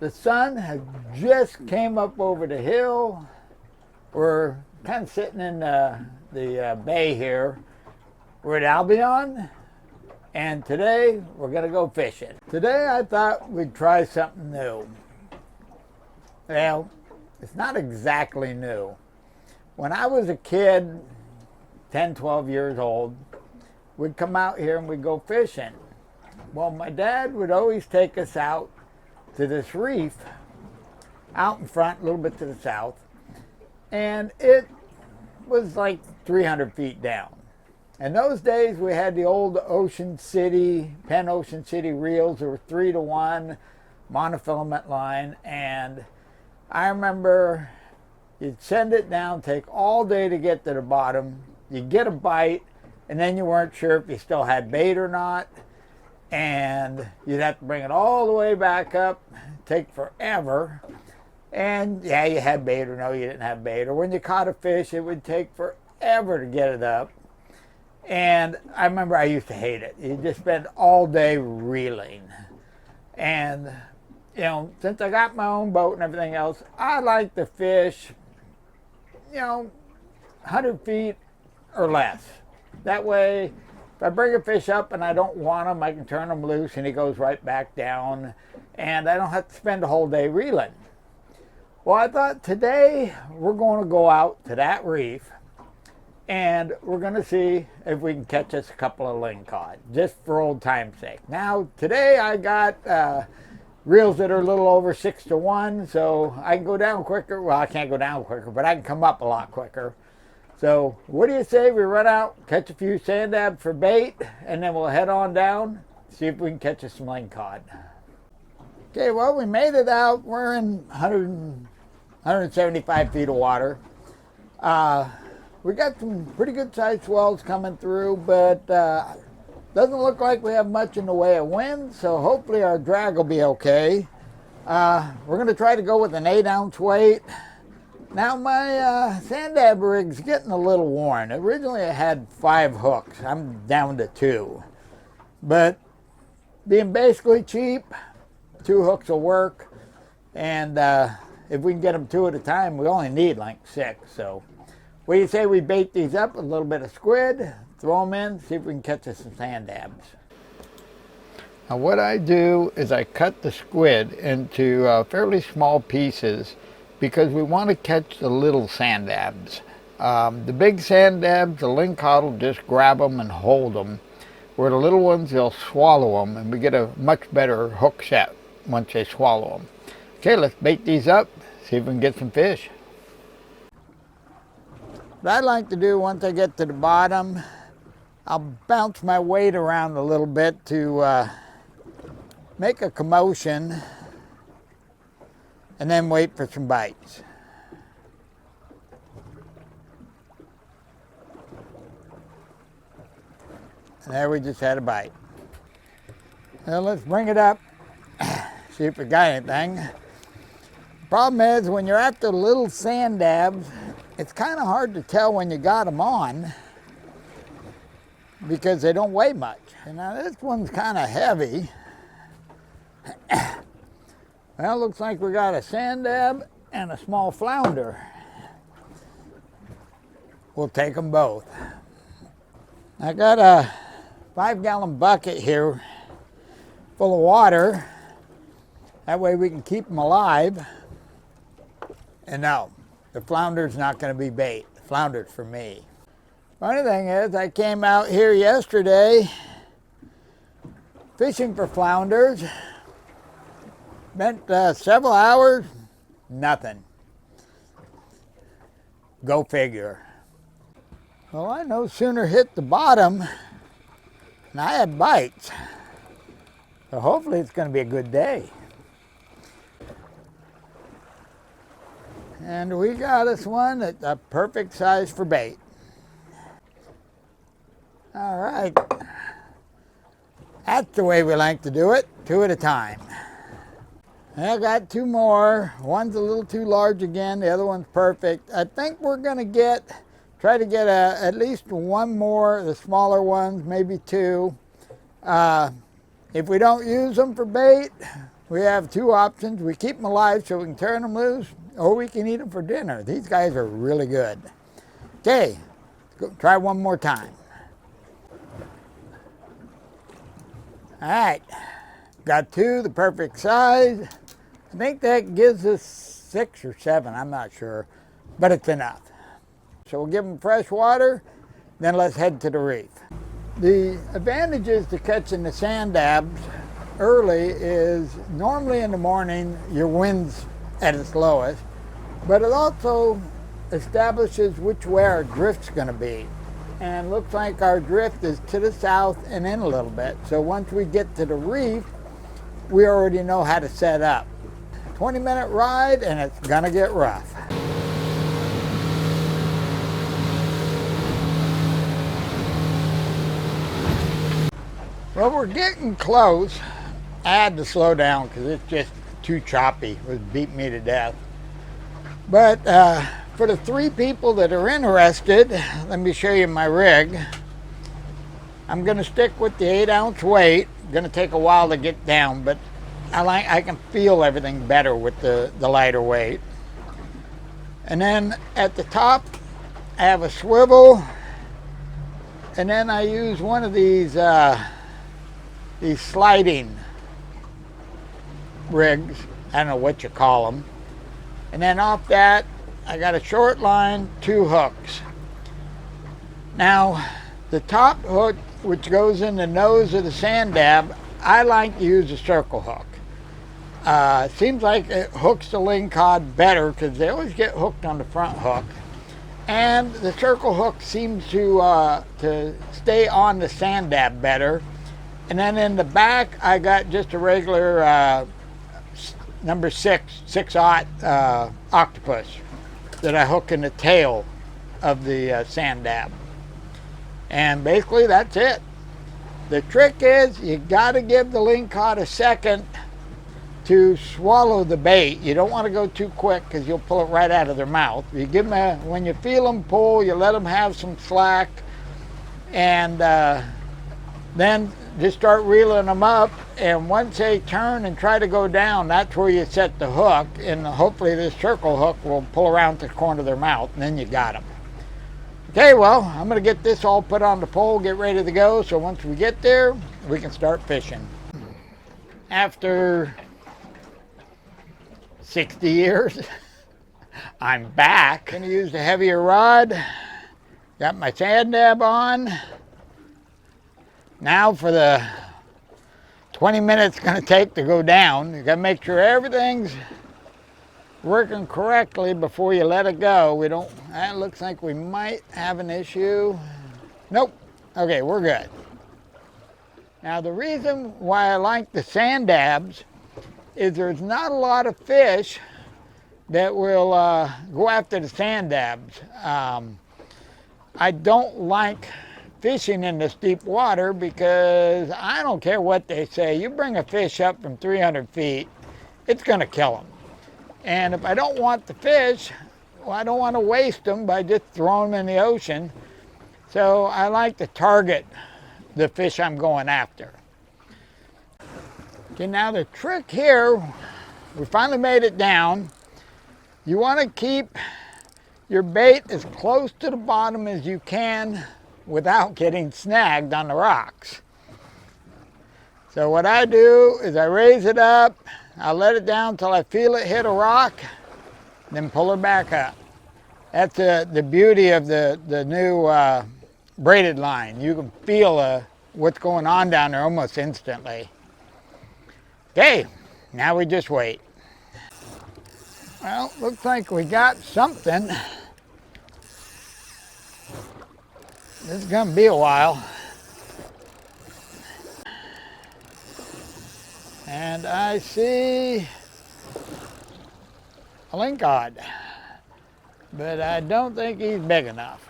The sun had just came up over the hill. We're kind of sitting in the bay here. We're at Albion, and today we're going to go fishing. Today I thought we'd try something new. Well, it's not exactly new. When I was a kid, 10, 12 years old, we'd come out here and we'd go fishing. Well, my dad would always take us out to this reef out in front, a little bit to the south, and it was like 300 feet down. In those days, we had the old Ocean City, Penn Ocean City reels. There were 3-to-1 monofilament line, and I remember you'd send it down, take all day to get to the bottom. You'd get a bite, and then you weren't sure if you still had bait or not, and you'd have to bring it all the way back up, take forever. And yeah, you had bait or no, you didn't have bait. Or when you caught a fish, it would take forever to get it up. And I remember I used to hate it. You just spend all day reeling. And, you know, since I got my own boat and everything else, I like to fish, 100 feet or less. That way, if I bring a fish up and I don't want him, I can turn him loose and he goes right back down. And I don't have to spend the whole day reeling. Well, I thought today we're going to go out to that reef and we're going to see if we can catch us a couple of lingcod, just for old time's sake. Now, today I got reels that are a little over 6-to-1, so I can go down quicker. Well, I can't go down quicker, but I can come up a lot quicker. So what do you say we run out, catch a few sand dabs for bait, and then we'll head on down, see if we can catch us some lingcod. Okay, well, we made it out. We're in 175 feet of water. We got some pretty good sized swells coming through, but doesn't look like we have much in the way of wind, so hopefully our drag will be okay. We're going to try to go with an 8-ounce weight. Now my sand dab rig's getting a little worn. Originally it had 5 hooks. I'm down to 2. But being basically cheap, 2 hooks will work. And if we can get them 2 at a time, we only need like 6. So what do you say we bait these up with a little bit of squid, throw them in, see if we can catch us some sand dabs. Now what I do is I cut the squid into fairly small pieces because we want to catch the little sand dabs. The big sand dabs, the lingcod will just grab them and hold them, where the little ones, they'll swallow them, and we get a much better hook set once they swallow them. Okay, let's bait these up, see if we can get some fish. What I like to do once I get to the bottom, I'll bounce my weight around a little bit to make a commotion, and then wait for some bites. And there we just had a bite. Now let's bring it up, see if we got anything. Problem is, when you're after little sand dabs, it's kind of hard to tell when you got them on because they don't weigh much. And now this one's kind of heavy. Well, looks like we got a sand dab and a small flounder. We'll take them both. I got a 5-gallon bucket here full of water. That way we can keep them alive. And no, the flounder's not going to be bait. The flounder's for me. Funny thing is, I came out here yesterday fishing for flounders. Spent several hours, nothing. Go figure. Well, I no sooner hit the bottom than I had bites. So hopefully it's going to be a good day. And we got us one that's a perfect size for bait. All right. That's the way we like to do it, 2 at a time. I got 2 more. One's a little too large again. The other one's perfect. I think we're going to try to get at least 1 more, the smaller ones, maybe 2. If we don't use them for bait, we have two options. We keep them alive so we can turn them loose, or we can eat them for dinner. These guys are really good. Okay, go try one more time. All right, got two, the perfect size. I think that gives us 6 or 7, I'm not sure, but it's enough. So we'll give them fresh water, then let's head to the reef. The advantages to catching the sand dabs early is normally in the morning your wind's at its lowest, but it also establishes which way our drift's going to be. And looks like our drift is to the south and in a little bit. So once we get to the reef, we already know how to set up. 20-minute ride and it's gonna get rough. Well, we're getting close. I had to slow down because it's just too choppy. It was beating me to death. But for the 3 people that are interested, let me show you my rig. I'm going to stick with the 8-ounce weight. Going to take a while to get down, but I can feel everything better with the lighter weight. And then at the top, I have a swivel, and then I use one of these sliding rigs. I don't know what you call them. And then off that, I got a short line, 2 hooks. Now, the top hook, which goes in the nose of the sand dab, I like to use a circle hook. Seems like it hooks the lingcod better because they always get hooked on the front hook. And the circle hook seems to stay on the sand dab better. And then in the back, I got just a regular number 6/aught octopus that I hook in the tail of the sand dab. And basically that's it. The trick is you got to give the lingcod a second to swallow the bait. You don't want to go too quick because you'll pull it right out of their mouth. You give them when you feel them pull, you let them have some slack, and then just start reeling them up. And once they turn and try to go down, that's where you set the hook, and hopefully this circle hook will pull around the corner of their mouth, and then you got them. Okay, well, I'm going to get this all put on the pole, get ready to go, so once we get there, we can start fishing. After 60 years, I'm back. Going to use the heavier rod. Got my sand dab on. Now for the 20 minutes it's going to take to go down. You got to make sure everything's working correctly before you let it go. That looks like we might have an issue. Nope. Okay, we're good. Now the reason why I like the sand dabs is there's not a lot of fish that will go after the sand dabs. I don't like fishing in this deep water because I don't care what they say. You bring a fish up from 300 feet, it's going to kill them. And if I don't want the fish, well, I don't want to waste them by just throwing them in the ocean. So I like to target the fish I'm going after. Okay, now the trick here, we finally made it down. You want to keep your bait as close to the bottom as you can without getting snagged on the rocks. So what I do is I raise it up, I'll let it down until I feel it hit a rock, then pull her back up. That's the beauty of the new braided line. You can feel what's going on down there almost instantly. Okay, now we just wait. Well, looks like we got something. This is going to be a while. And I see a lingcod, but I don't think he's big enough.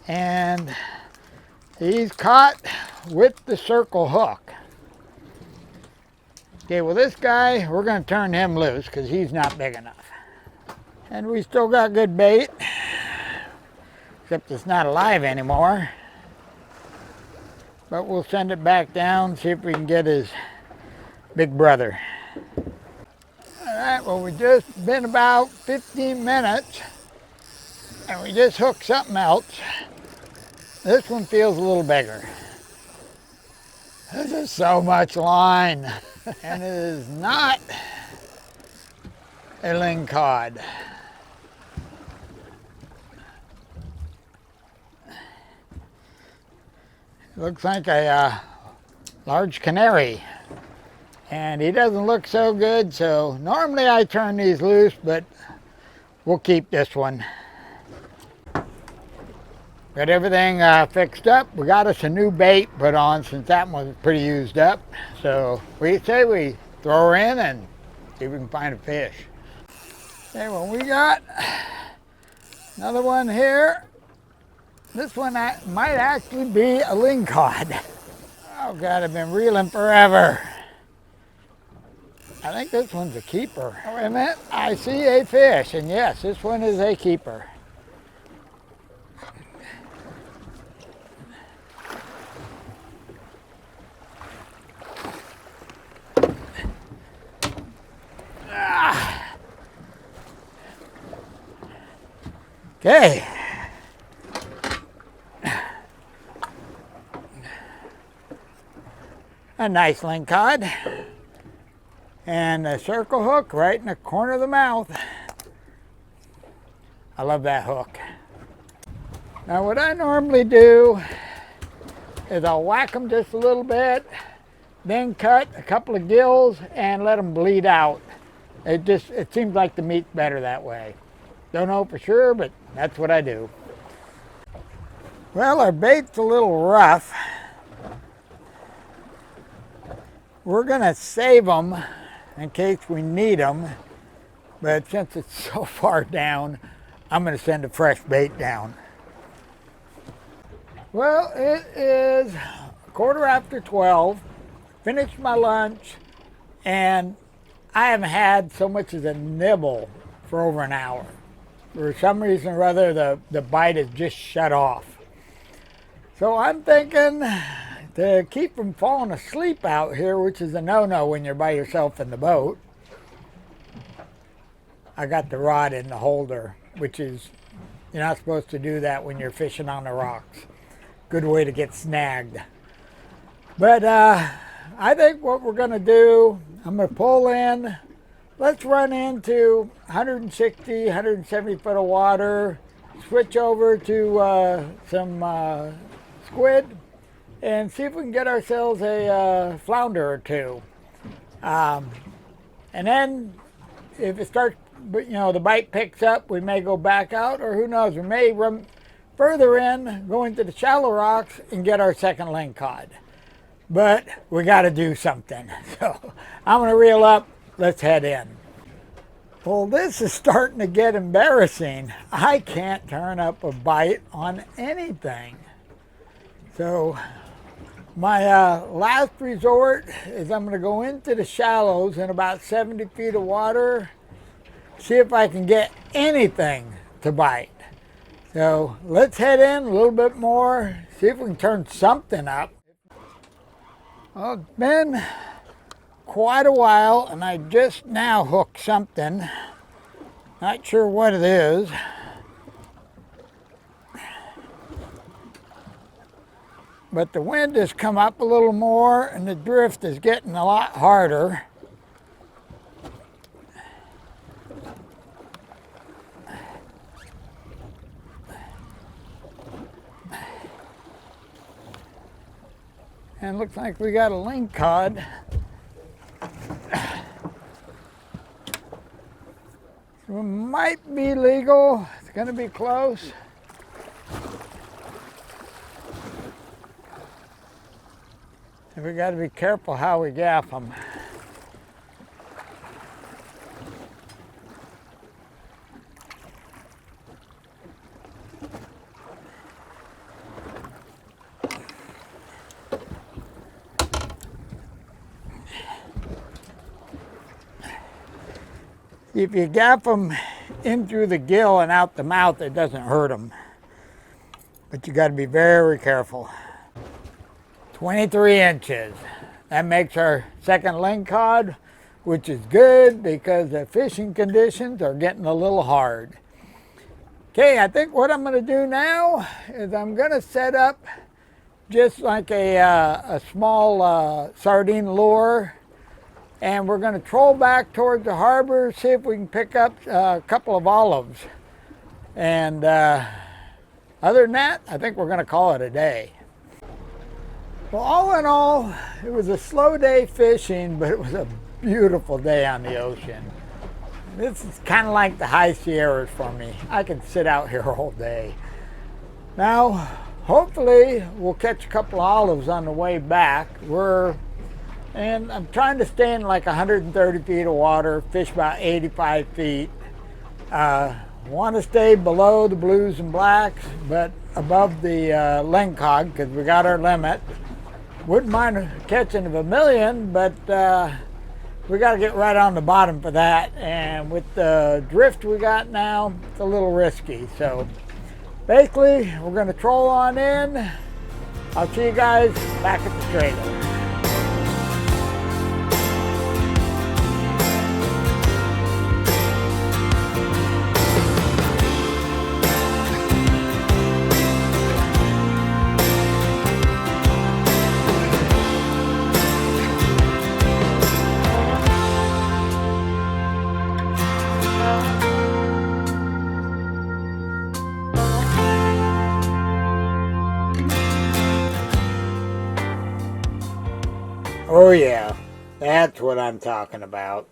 And he's caught with the circle hook. Okay, well this guy, we're going to turn him loose because he's not big enough. And we still got good bait, except it's not alive anymore. but we'll send it back down, see if we can get his big brother. All right, well, we just been about 15 minutes and we just hooked something else. This one feels a little bigger. This is so much line, and it is not a lingcod. Looks like a large canary, and he doesn't look so good, so normally I turn these loose, but we'll keep this one. Got everything fixed up. We got us a new bait put on since that one was pretty used up, so we say we throw her in and see if we can find a fish. Okay, well, we got another one here. This one might actually be a lingcod. Oh God, I've been reeling forever. I think this one's a keeper. Oh, wait a minute, I see a fish, and yes, this one is a keeper. Okay. A nice lingcod. And a circle hook right in the corner of the mouth. I love that hook. Now what I normally do is I'll whack them just a little bit, then cut a couple of gills and let them bleed out. It seems like the meat's better that way. Don't know for sure, but that's what I do. Well, our bait's a little rough. We're gonna save them in case we need them, but since it's so far down, I'm gonna send a fresh bait down. Well, it is 12:15. Finished my lunch, and I haven't had so much as a nibble for over an hour. For some reason or other, the bite is just shut off. So I'm thinking to keep from falling asleep out here, which is a no-no when you're by yourself in the boat, I got the rod in the holder, which is, you're not supposed to do that when you're fishing on the rocks. Good way to get snagged. But I think what we're going to do, I'm going to pull in. Let's run into 160, 170 foot of water, switch over to some squid, and see if we can get ourselves a flounder or two. And then if it starts, the bite picks up, we may go back out, or who knows, we may run further in, go into the shallow rocks and get our second lingcod. But we got to do something. So I'm going to reel up. Let's head in. Well, this is starting to get embarrassing. I can't turn up a bite on anything. So my last resort is I'm going to go into the shallows in about 70 feet of water, see if I can get anything to bite. So let's head in a little bit more, see if we can turn something up. Well, it's been quite a while, and I just now hooked something. Not sure what it is. But the wind has come up a little more, and the drift is getting a lot harder. And it looks like we got a lingcod. It might be legal. It's going to be close. And we got to be careful how we gaff them. If you gaff them in through the gill and out the mouth, it doesn't hurt them. But you got to be very careful. 23 inches. That makes our second lingcod, which is good because the fishing conditions are getting a little hard. Okay, I think what I'm going to do now is I'm going to set up just like a small sardine lure, and we're going to troll back towards the harbor, see if we can pick up a couple of olives. And other than that, I think we're going to call it a day. Well, all in all, it was a slow day fishing, but it was a beautiful day on the ocean. This is kind of like the high Sierras for me. I can sit out here all day. Now, hopefully, we'll catch a couple of olives on the way back. And I'm trying to stay in like 130 feet of water, fish about 85 feet. Want to stay below the blues and blacks, but above the lingcod because we got our limit. Wouldn't mind catching a vermilion, but we got to get right on the bottom for that. And with the drift we got now, it's a little risky. So basically, we're going to troll on in. I'll see you guys back at the trailer. Oh yeah, that's what I'm talking about.